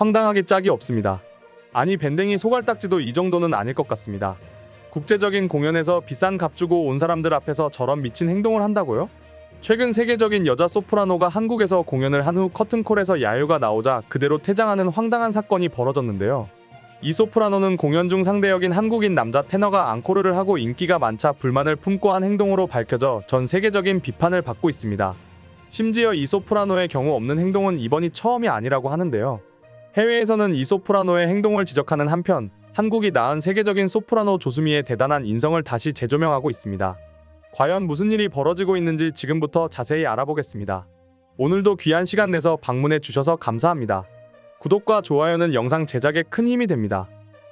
황당하기 짝이 없습니다. 아니 밴댕이 소갈딱지도 이 정도는 아닐 것 같습니다. 국제적인 공연에서 비싼 값 주고 온 사람들 앞에서 저런 미친 행동을 한다고요? 최근 세계적인 여자 소프라노가 한국에서 공연을 한 후 커튼콜에서 야유가 나오자 그대로 퇴장하는 황당한 사건이 벌어졌는데요. 이 소프라노는 공연 중 상대 역인 한국인 남자 테너가 앙코르를 하고 인기가 많자 불만을 품고 한 행동으로 밝혀져 전 세계적인 비판을 받고 있습니다. 심지어 이 소프라노의 경우 없는 행동은 이번이 처음이 아니라고 하는데요. 해외에서는 이 소프라노의 행동을 지적하는 한편 한국이 낳은 세계적인 소프라노 조수미의 대단한 인성을 다시 재조명하고 있습니다. 과연 무슨 일이 벌어지고 있는지 지금부터 자세히 알아보겠습니다. 오늘도 귀한 시간 내서 방문해 주셔서 감사합니다. 구독과 좋아요는 영상 제작에 큰 힘이 됩니다.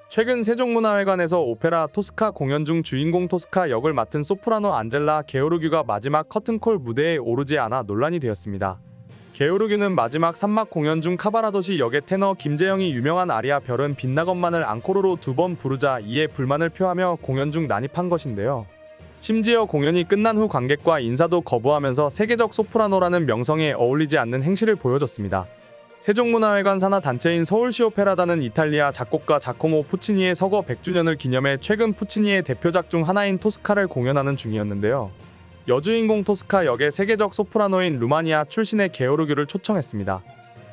최근 세종문화회관에서 오페라 토스카 공연 중 주인공 토스카 역을 맡은 소프라노 안젤라 게오르규가 마지막 커튼콜 무대에 오르지 않아 논란이 되었습니다. 게오르규는 마지막 3막 공연 중 카바라도시 역의 테너 김재영이 유명한 아리아 별은 빛나건만을 앙코르로 2번 부르자 이에 불만을 표하며 공연 중 난입한 것인데요. 심지어 공연이 끝난 후 관객과 인사도 거부하면서 세계적 소프라노라는 명성에 어울리지 않는 행실을 보여줬습니다. 세종문화회관 산하 단체인 서울시 오페라단은 이탈리아 작곡가 자코모 푸치니의 서거 100주년을 기념해 최근 푸치니의 대표작 중 하나인 토스카를 공연하는 중이었는데요. 여주인공 토스카 역의 세계적 소프라노인 루마니아 출신의 게오르규를 초청했습니다.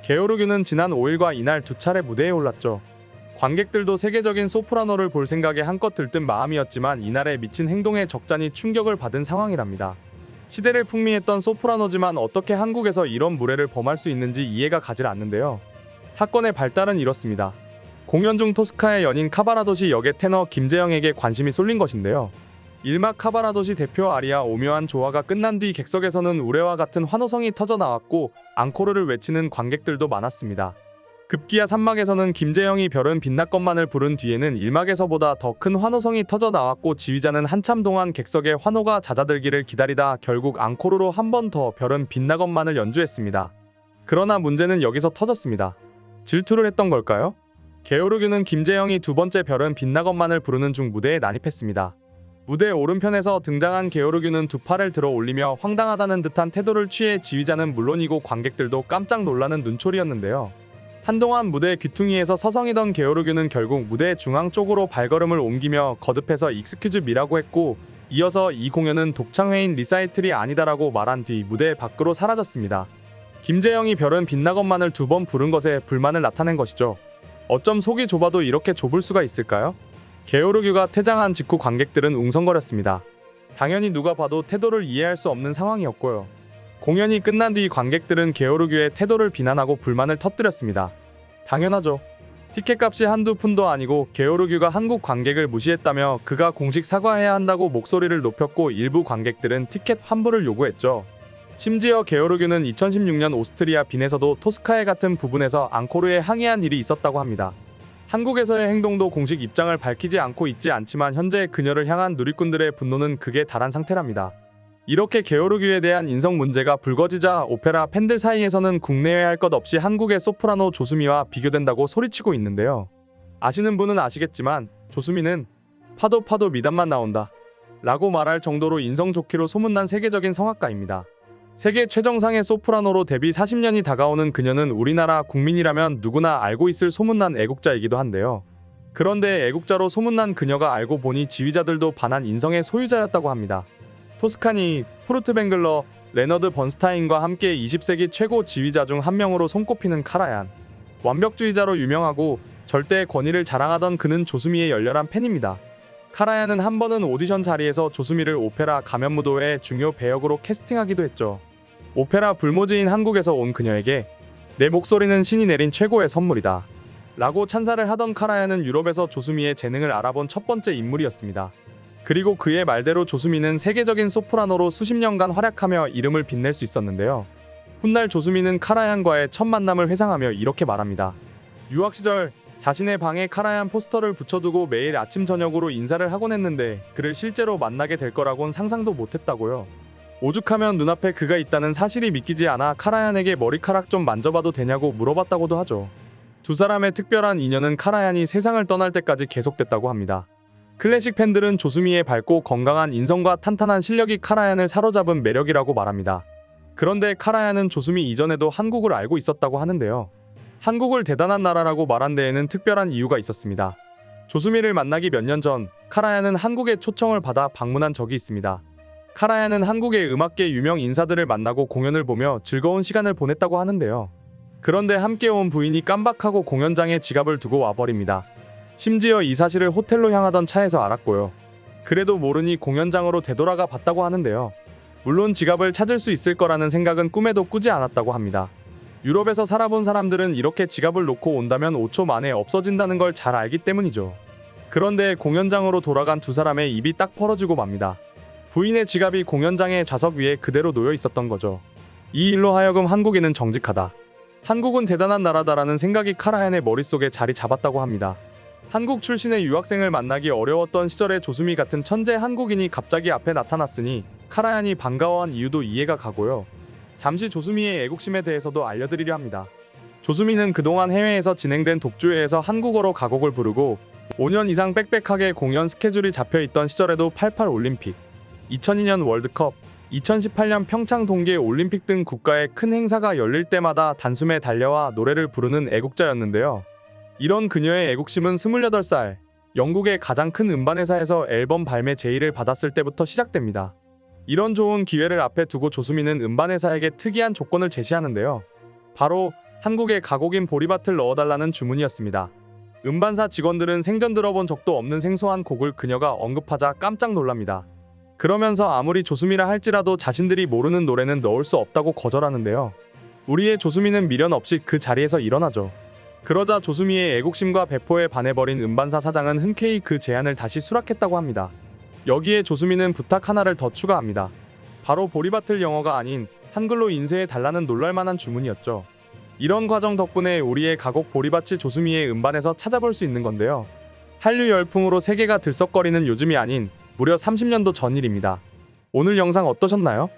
게오르규는 지난 5일과 이날 두 차례 무대에 올랐죠. 관객들도 세계적인 소프라노를 볼 생각에 한껏 들뜬 마음이었지만 이날의 미친 행동에 적잖이 충격을 받은 상황이랍니다. 시대를 풍미했던 소프라노지만 어떻게 한국에서 이런 무례를 범할 수 있는지 이해가 가질 않는데요. 사건의 발달은 이렇습니다. 공연 중 토스카의 연인 카바라도시 역의 테너 김재영에게 관심이 쏠린 것인데요. 1막 카바라도시 대표 아리아 오묘한 조화가 끝난 뒤 객석에서는 우레와 같은 환호성이 터져나왔고 앙코르를 외치는 관객들도 많았습니다. 급기야 3막에서는 김재영이 별은 빛났건만을 부른 뒤에는 1막에서보다 더 큰 환호성이 터져나왔고 지휘자는 한참 동안 객석의 환호가 잦아들기를 기다리다 결국 앙코르로 한 번 더 별은 빛나건만을 연주했습니다. 그러나 문제는 여기서 터졌습니다. 질투를 했던 걸까요? 게오르규는 김재영이 두 번째 별은 빛나건만을 부르는 중 무대에 난입했습니다. 무대 오른편에서 등장한 게오르규는 두 팔을 들어 올리며 황당하다는 듯한 태도를 취해 지휘자는 물론이고 관객들도 깜짝 놀라는 눈초리였는데요. 한동안 무대 귀퉁이에서 서성이던 게오르규는 결국 무대 중앙 쪽으로 발걸음을 옮기며 거듭해서 익스큐즈 미라고 했고 이어서 이 공연은 독창회인 리사이틀이 아니다라고 말한 뒤 무대 밖으로 사라졌습니다. 김재영이 별은 빛나건만을 2번 부른 것에 불만을 나타낸 것이죠. 어쩜 속이 좁아도 이렇게 좁을 수가 있을까요? 게오르규가 퇴장한 직후 관객들은 웅성거렸습니다. 당연히 누가 봐도 태도를 이해할 수 없는 상황이었고요. 공연이 끝난 뒤 관객들은 게오르규의 태도를 비난하고 불만을 터뜨렸습니다. 당연하죠. 티켓값이 한두 푼도 아니고 게오르규가 한국 관객을 무시했다며 그가 공식 사과해야 한다고 목소리를 높였고 일부 관객들은 티켓 환불을 요구했죠. 심지어 게오르규는 2016년 오스트리아 빈에서도 토스카에 같은 부분에서 앙코르에 항의한 일이 있었다고 합니다. 한국에서의 행동도 공식 입장을 밝히지 않고 있지 않지만 현재 그녀를 향한 누리꾼들의 분노는 극에 달한 상태랍니다. 이렇게 게오르규에 대한 인성 문제가 불거지자 오페라 팬들 사이에서는 국내외 할 것 없이 한국의 소프라노 조수미와 비교된다고 소리치고 있는데요. 아시는 분은 아시겠지만 조수미는 파도 미담만 나온다 라고 말할 정도로 인성 좋기로 소문난 세계적인 성악가입니다. 세계 최정상의 소프라노로 데뷔 40년이 다가오는 그녀는 우리나라 국민이라면 누구나 알고 있을 소문난 애국자이기도 한데요. 그런데 애국자로 소문난 그녀가 알고 보니 지휘자들도 반한 인성의 소유자였다고 합니다. 토스카니, 프루트뱅글러, 레너드 번스타인과 함께 20세기 최고 지휘자 중 한 명으로 손꼽히는 카라얀. 완벽주의자로 유명하고 절대의 권위를 자랑하던 그는 조수미의 열렬한 팬입니다. 카라얀은 한 번은 오디션 자리에서 조수미를 오페라 가면무도회의 중요 배역으로 캐스팅하기도 했죠. 오페라 불모지인 한국에서 온 그녀에게 내 목소리는 신이 내린 최고의 선물이다 라고 찬사를 하던 카라얀은 유럽에서 조수미의 재능을 알아본 첫 번째 인물이었습니다. 그리고 그의 말대로 조수미는 세계적인 소프라노로 수십 년간 활약하며 이름을 빛낼 수 있었는데요. 훗날 조수미는 카라얀과의 첫 만남을 회상하며 이렇게 말합니다. 유학 시절 자신의 방에 카라얀 포스터를 붙여두고 매일 아침 저녁으로 인사를 하곤 했는데 그를 실제로 만나게 될 거라곤 상상도 못했다고요. 오죽하면 눈앞에 그가 있다는 사실이 믿기지 않아 카라얀에게 머리카락 좀 만져봐도 되냐고 물어봤다고도 하죠. 두 사람의 특별한 인연은 카라얀이 세상을 떠날 때까지 계속됐다고 합니다. 클래식 팬들은 조수미의 밝고 건강한 인성과 탄탄한 실력이 카라얀을 사로잡은 매력이라고 말합니다. 그런데 카라얀은 조수미 이전에도 한국을 알고 있었다고 하는데요. 한국을 대단한 나라라고 말한 데에는 특별한 이유가 있었습니다. 조수미를 만나기 몇 년 전 카라얀은 한국의 초청을 받아 방문한 적이 있습니다. 카라얀은 한국의 음악계 유명 인사들을 만나고 공연을 보며 즐거운 시간을 보냈다고 하는데요. 그런데 함께 온 부인이 깜박하고 공연장에 지갑을 두고 와버립니다. 심지어 이 사실을 호텔로 향하던 차에서 알았고요. 그래도 모르니 공연장으로 되돌아가 봤다고 하는데요. 물론 지갑을 찾을 수 있을 거라는 생각은 꿈에도 꾸지 않았다고 합니다. 유럽에서 살아본 사람들은 이렇게 지갑을 놓고 온다면 5초 만에 없어진다는 걸 잘 알기 때문이죠. 그런데 공연장으로 돌아간 두 사람의 입이 딱 벌어지고 맙니다. 부인의 지갑이 공연장의 좌석 위에 그대로 놓여 있었던 거죠. 이 일로 하여금 한국인은 정직하다, 한국은 대단한 나라다라는 생각이 카라얀의 머릿속에 자리 잡았다고 합니다. 한국 출신의 유학생을 만나기 어려웠던 시절의 조수미 같은 천재 한국인이 갑자기 앞에 나타났으니 카라얀이 반가워한 이유도 이해가 가고요. 잠시 조수미의 애국심에 대해서도 알려드리려 합니다. 조수미는 그동안 해외에서 진행된 독주회에서 한국어로 가곡을 부르고 5년 이상 빽빽하게 공연 스케줄이 잡혀있던 시절에도 88 올림픽, 2002년 월드컵, 2018년 평창 동계 올림픽 등 국가의 큰 행사가 열릴 때마다 단숨에 달려와 노래를 부르는 애국자였는데요. 이런 그녀의 애국심은 28살, 영국의 가장 큰 음반회사에서 앨범 발매 제의를 받았을 때부터 시작됩니다. 이런 좋은 기회를 앞에 두고 조수미는 음반회사에게 특이한 조건을 제시하는데요. 바로 한국의 가곡인 보리밭을 넣어달라는 주문이었습니다. 음반사 직원들은 생전 들어본 적도 없는 생소한 곡을 그녀가 언급하자 깜짝 놀랍니다. 그러면서 아무리 조수미라 할지라도 자신들이 모르는 노래는 넣을 수 없다고 거절하는데요. 우리의 조수미는 미련 없이 그 자리에서 일어나죠. 그러자 조수미의 애국심과 배포에 반해버린 음반사 사장은 흔쾌히 그 제안을 다시 수락했다고 합니다. 여기에 조수미는 부탁 하나를 더 추가합니다. 바로 보리밭을 영어가 아닌 한글로 인쇄해 달라는 놀랄만한 주문이었죠. 이런 과정 덕분에 우리의 가곡 보리밭이 조수미의 음반에서 찾아볼 수 있는 건데요. 한류 열풍으로 세계가 들썩거리는 요즘이 아닌 무려 30년도 전 일입니다. 오늘 영상 어떠셨나요?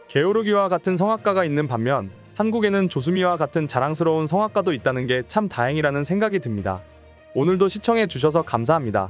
게오르기와 같은 성악가가 있는 반면 한국에는 조수미와 같은 자랑스러운 성악가도 있다는 게 참 다행이라는 생각이 듭니다. 오늘도 시청해 주셔서 감사합니다.